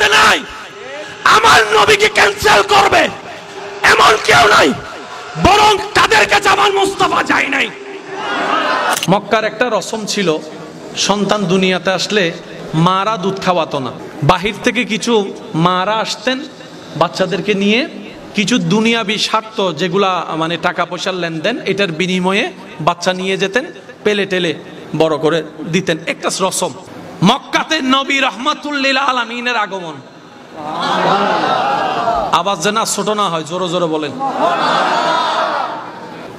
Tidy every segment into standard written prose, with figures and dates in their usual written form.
দুনিয়াতে নাই, আমার নবীকে ক্যান্সেল করবে এমন কেউ নাই, বরং তাদের কাছে আমার মুস্তাফা যায় নাই। মক্কার একটা রসম ছিল, সন্তান দুনিয়াতে আসলে মারা দুধ খাওয়াতো না। বাহির থেকে কিছু মারা আসতেন বাচ্চাদেরকে নিয়ে, কিছু দুনিয়াবি স্বার্থ যেগুলা মানে টাকা পয়সার লেনদেন, এটার বিনিময়ে বাচ্চা নিয়ে যেতেন, পেলে টেলে বড় করে দিতেন, একটা রসম। মক্কাতে নবী রাহমাতুল আলামিনের আগমন, আওয়াজ যেন ছোট না হয়, জোরে জোরে বলেন।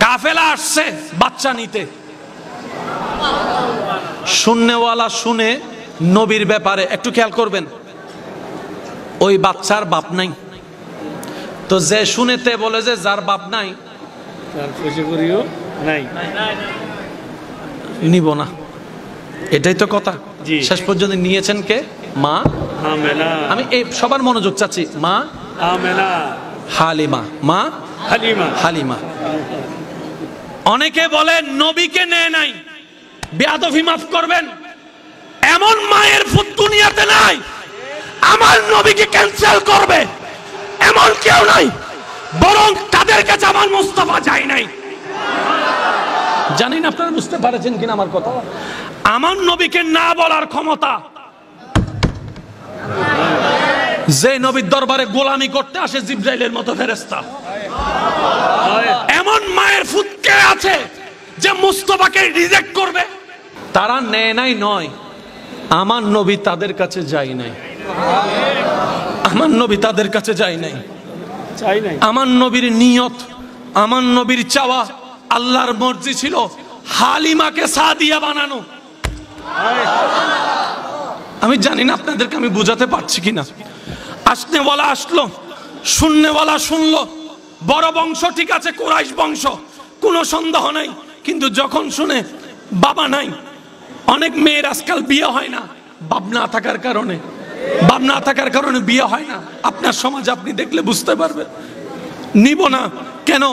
কাফেলা আসছে বাচ্চা নিতে, শুননেওয়ালা শুনে নবীর ব্যাপারে একটু খেয়াল করবেন, ওই বাচ্চার বাপ নাই, তো যে শুনেতে বলে যে যার বাপ নাই নিব না, এটাই তো কথা। শেষ পর্যন্ত নিয়েছেন কে? মা আমেনা। আমি এই সবার মনোযোগ চাচ্ছি, মা আমেনা, হালিমা, মা হালিমা, হালিমা। অনেকে বলেন নবীকে নেয় নাই, বেয়াদবি মাফ করবেন, এমন মায়ের ফুট দুনিয়াতে নাই, আমার নবীকে ক্যান্সেল করবে এমন কেউ নাই, বরং তাদের কাছে আমার মুস্তাফা যায় নাই। জানি না আপনারা বুঝতে পারছেন কিনা আমার কথা। আমার নবীকে না বলার ক্ষমতা যে নবীর দরবারে গোলামি করতে আসে জিবরাইলের মতো ফেরেশতা, এমন মায়ের ফুট কে আছে যে মুস্তাফাকে রিজেক্ট করবে? তারা নেয় নাই নয়, আমার নবী তাদের কাছে যায় নাই, আমার নবী তাদের কাছে যায় নাই। আমার নবীর নিয়ত, আমার নবীর চাওয়া, আল্লাহর মর্জি ছিল হালিমাকে সাদিয়া বানানো। আমি জানি না আপনাদেরকে আমি বুঝাতে পারছি কিনা। আসনেওয়ালা আসলো, শুননেওয়ালা শুনলো, বড় বংশ ঠিক আছে, কুরাইশ বংশ, কোনো সন্দেহ নাই, কিন্তু যখন শুনে বাবা নাই, অনেক মেয়ের আজকাল বিয়ে হয় না বাপ না থাকার কারণে, বাপ না থাকার কারণে বিয়ে হয় না। আপনার সমাজ আপনি দেখলে বুঝতে পারবেন। নিব না কেন?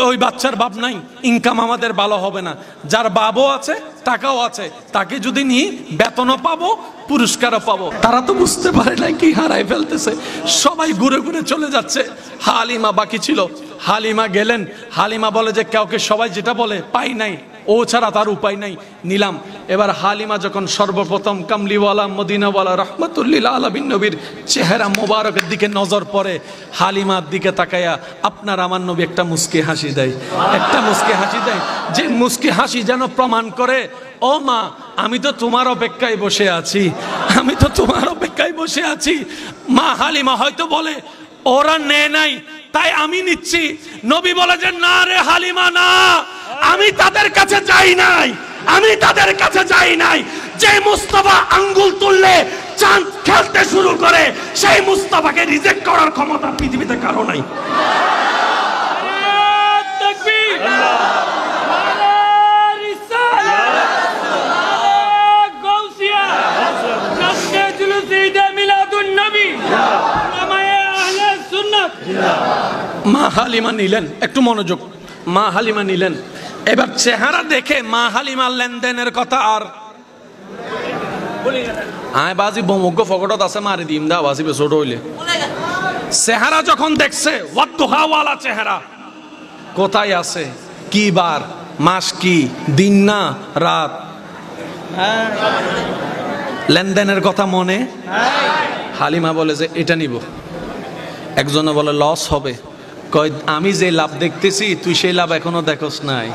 ওই বাচ্চার বাপ নাই, ইনকাম আমাদের ভালো হবে না। যার বাবও আছে, টাকাও আছে, তাকে যদি নিয়ে বেতনও পাবো, পুরস্কারও পাবো। তারা তো বুঝতে পারে না কি হারাই ফেলতেছে, সবাই ঘুরে ঘুরে চলে যাচ্ছে। হালিমা বাকি ছিল, হালিমা গেলেন। হালিমা বলে যে কাউকে সবাই যেটা বলে পাই নাই, ও ছাড়া তার উপায় নাই, নিলাম। এবার হালিমা যখন সর্বপ্রথম কামলিওয়ালা মদিনাওয়ালা রহমাতুল্লিল আলামিন নবীর চেহারা মোবারকের দিকে নজর পড়ে, হালিমার দিকে তাকায়া আপনার আমার নবী একটা মুস্কি হাসি দেয়, একটা মুস্কি হাসি দেয়, যে মুস্কি হাসি যেন প্রমাণ করে, ও মা আমি তো তোমার অপেক্ষায় বসে আছি, আমি তো তোমার অপেক্ষায় বসে আছি। মা হালিমা হয়তো বলে ওরা নেয় নাই তাই আমি নিচ্ছি। নবী বলে যে না রে হালিমা, না, আমি তাদের কাছে যাই নাই, আমি তাদের কাছে যাই নাই। যে মুস্তাফা আঙ্গুল তুললে চাঁদ খেলতে শুরু করে, সেই মুস্তাফাকে রিজেক্ট করার ক্ষমতা পৃথিবীতে কারো নাই। মা হালিমা নিলেন, একটু মনোযোগ, মা হালিমা নিলেন। এবার চেহারা দেখে মা হালিমার লেনদেনের কথা আর আয় বাজি বমগ্য ফকটত আছে মারি দিম দা বাজি বেসোট হইলে। চেহারা যখন দেখছে ওয়াদুহাওয়ালা চেহারা, কোথায় আছে, কি বার, মাস কি, দিন না রাত, লেনদেনের কথা মনে। হালিমা বলে যে এটা নিব। একজনে বলে লস হবে, কয় আমি যে লাভ দেখতেছি তুই সেই লাভ এখনো দেখোস নাই,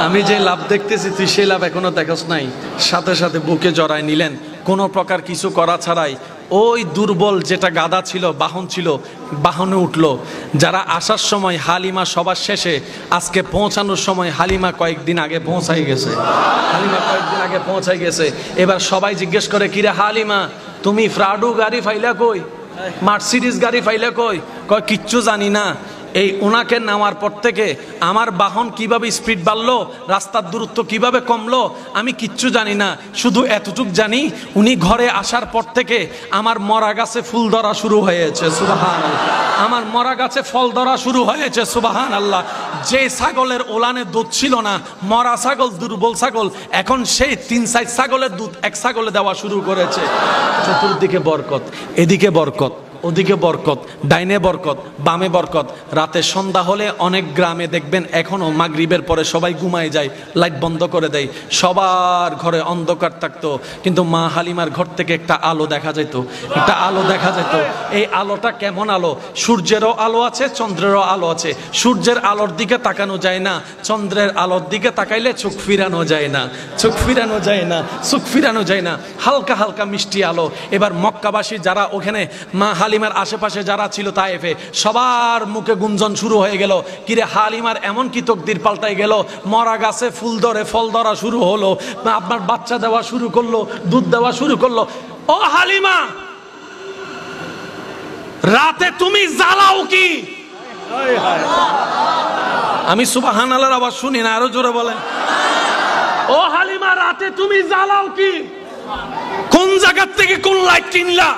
আমি যে লাভ দেখতেছি তুই সেই লাভ এখনো দেখোস নাই। সাথে সাথে বুকে জড়ায় নিলেন, কোনো প্রকার কিছু করা ছাড়াই। ওই দুর্বল যেটা গাধা ছিল, বাহন ছিল, বাহনে উঠলো। যারা আসার সময় হালিমা সবার শেষে, আজকে পৌঁছানোর সময় হালিমা কয়েকদিন আগে পৌঁছাই গেছে, হালিমা কয়েকদিন আগে পৌঁছাই গেছে। এবার সবাই জিজ্ঞেস করে কিরে হালিমা তুমি ফ্রাডু গাড়ি ফাইলা কই, মার্সিডিজ গাড়ি ফাইলে কই? কয় কিচ্ছু জানি না, এই ওনাকে নেওয়ার পর থেকে আমার বাহন কিভাবে স্পিড বাড়লো, রাস্তার দূরত্ব কিভাবে কমলো আমি কিচ্ছু জানি না। শুধু এতটুক জানি উনি ঘরে আসার পর থেকে আমার মরা গাছে ফুল ধরা শুরু হয়েছে, সুবহানাল্লাহ। আমার মরা গাছে ফল ধরা শুরু হয়েছে, সুবহানাল্লাহ। যে ছাগলের ওলানে দুধ ছিল না, মরা ছাগল, দুর্বল ছাগল, এখন সেই 3-4 ছাগলের দুধ এক ছাগলে দেওয়া শুরু করেছে। চতুর্দিকে বরকত, এদিকে বরকত, ওদিকে বরকত, ডাইনে বরকত, বামে বরকত। রাতে সন্ধ্যা হলে অনেক গ্রামে দেখবেন এখনো মাগরিবের পরে সবাই ঘুমায় যায়, লাইট বন্ধ করে দেয়, সবার ঘরে অন্ধকার থাকতো, কিন্তু মা হালিমার ঘর থেকে একটা আলো দেখা যেত, একটা আলো দেখা যেত। এই আলোটা কেমন আলো? সূর্যেরও আলো আছে, চন্দ্রেরও আলো আছে। সূর্যের আলোর দিকে তাকানো যায় না, চন্দ্রের আলোর দিকে তাকাইলে চোখ ফিরানো যায় না, চোখ ফিরানো যায় না, চোখ ফিরানো যায় না। হালকা হালকা মিষ্টি আলো। এবার মক্কাবাসী যারা ওখানে মা হালিমার আশেপাশে যারা ছিল তায়েফে, সবার মুখে গুঞ্জন শুরু হয়ে গেল, কিরে হালিমার এমন কি তকদির পাল্টাই গেল, মরা গাছে ফুল ধরে ফল ধরা শুরু হলো, আপনার বাচ্চা দেওয়া শুরু করলো, দুধ দেওয়া শুরু করলো। ও হালিমা, রাতে তুমি জ্বালাও কি? আমি সুবহানাল্লাহর আওয়াজ শুনি না, আরো জোরে বলেন। ও হালিমা, রাতে তুমি জ্বালাও কি? কোন জায়গা থেকে কোন লাইট কিনলা?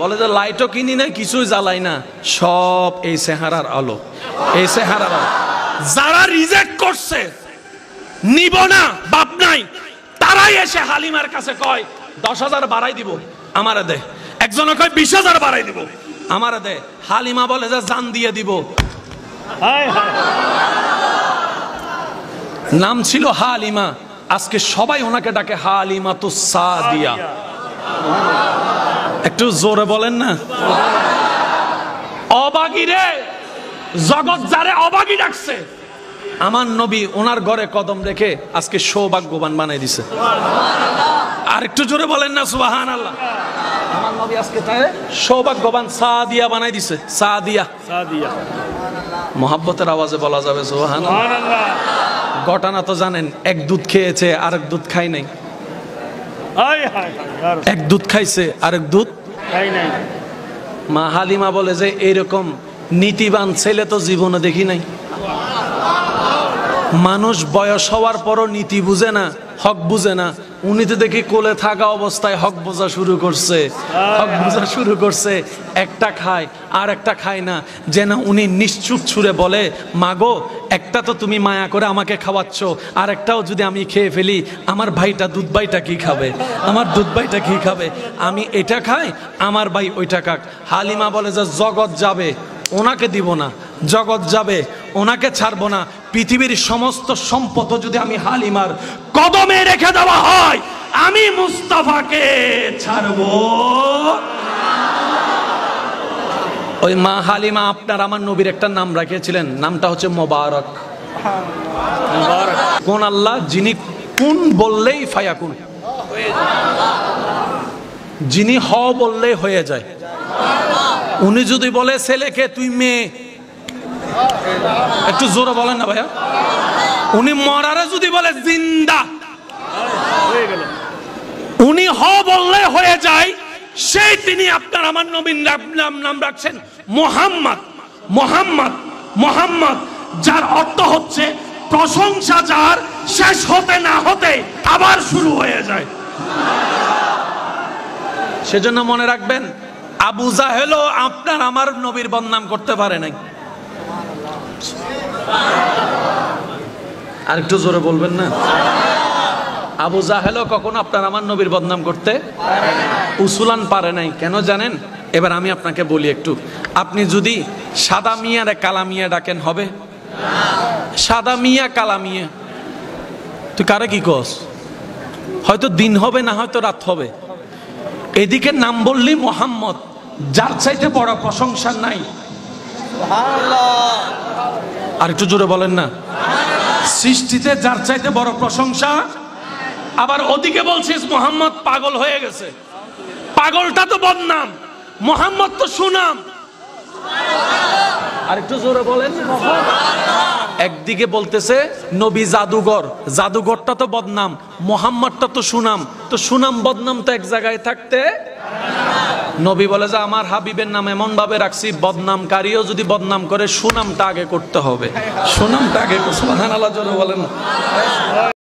বলে যে লাইটও কিনি না, কিছুই জ্বালাই না, সব এই চেহারার আলো, এই চেহারার আলো। যারা রিজেক্ট করছে, নিব না, বাপ নাই, তারাই এসে হালিমার কাছে কয় 10,000 বাড়াই দিব, আমারে দে। একজনে কয় 20,000 বাড়াই দিব, আমারে দে। হালিমা বলে যে জান দিয়ে দিব। নাম ছিল হালিমা, আজকে সবাই ওনাকে ডাকে হালিমা তুস সাদিয়া। একটু জোরে বলেন না। অবাগী রে, জগৎ যারে অবাগী ডাকছে, আমার নবী ওনার ঘরে কদম রেখে আজকে সৌভাগ্যবান বানাই দিছে। আর একটু জোরে বলেন না সুবহানাল্লাহ। আমার নবী আজকে তাই সৌভাগ্যবান সাদিয়া বানাই দিছে, সাদিয়া, সাদিয়া। মোহাব্বতের আওয়াজে বলা যাবে সুবহানাল্লাহ। ঘটনা তো জানেন, এক দুধ খেয়েছে আরেক দুধ খাই নাই, এক দুধ খাইছে আরেক দুধ খাই নাই। মা হালিমা বলে যে এরকম নীতিবান ছেলে তো জীবনে দেখি নাই। মানুষ বয়স হওয়ার পরও নীতি বুঝে না, হক বুঝে না। উনি তো দেখি কোলে থাকা অবস্থায় হক বোঝা শুরু করছে, হক বোঝা শুরু করছে। একটা খায় আর একটা খায় না, যেন উনি নিশ্চুপ ছুঁড়ে বলে, মাগো একটা তো তুমি মায়া করে আমাকে খাওয়াচ্ছ, আর একটাও যদি আমি খেয়ে ফেলি, আমার ভাইটা দুধ ভাইটা কি খাবে, আমার দুধ ভাইটা কি খাবে? আমি এটা খাই, আমার ভাই ওইটা খাক। হালিমা বলে যে জগৎ যাবে, ওনাকে দিব না, জগৎ যাবে, ওনাকে ছাড়বো না। পৃথিবীর সমস্ত সম্পদ যদি আমি হালিমার কদমে রেখে দেওয়া হয়, আমি মুস্তাফাকে ছাড়বো। ওই মা হালিমা আপনার আমার নবীর একটা নাম রাখিয়েছিলেন, নামটা হচ্ছে মোবারক। কোন আল্লাহ? যিনি কুন বললেই ফায়াকুন, যিনি হ বললেই হয়ে যায়। উনি যদি বলে ছেলেকে তুই মেয়ে, একটু জোরে বলেন না ভাইয়া। উনি মরারে যদি বলে জিন্দা, উনি হ বললে হয়ে যায়। সেই তিনি আপনার আমার নবীর নাম রাখছেন মোহাম্মদ। মোহাম্মদ, মোহাম্মদ, যার অর্থ হচ্ছে প্রশংসা যার শেষ হতে না হতে আবার শুরু হয়ে যায়। সেজন্য মনে রাখবেন, আবু জাহেলও আপনার আমার নবীর বদনাম করতে পারে নাই। আর একটু জোরে বলবেন না। আবু জাহেলও কখনো আপনার আমার নবীর বদনাম করতে উসুলান পারে নাই। কেন জানেন? এবার আমি আপনাকে বলি একটু। আপনি যদি সাদা মিয়ারে কালা মিয়া ডাকেন, হবে? সাদা মিয়া কালা মিয়া, তুই কারে কি কস? হয়তো দিন হবে, না হয়তো রাত হবে। এদিকে নাম বললি মোহাম্মদ, যার চাইতে বড় প্রশংসা নাই। আর একটু জোরে বলেন না। সৃষ্টিতে যার চাইতে বড় প্রশংসা। আবার ওদিকে বলছিস মোহাম্মদ পাগল হয়ে গেছে। পাগলটা তো বদনাম, মোহাম্মদ তো সুনাম। আর একটু জোরে বলেন। একদিকে বলতেছে নবী জাদুঘর, জাদুঘরটা তো বদনাম, মোহাম্মদটা তো সুনাম, তো সুনাম বদনাম তো এক জায়গায় থাকতে। নবী বলে যে আমার হাবিবের নাম এমন ভাবে রাখছি, বদনামকারীও যদি বদনাম করে সুনামটা আগে করতে হবে, সুনামটা আগে। সুবহানাল্লাহ জোরে বলেন।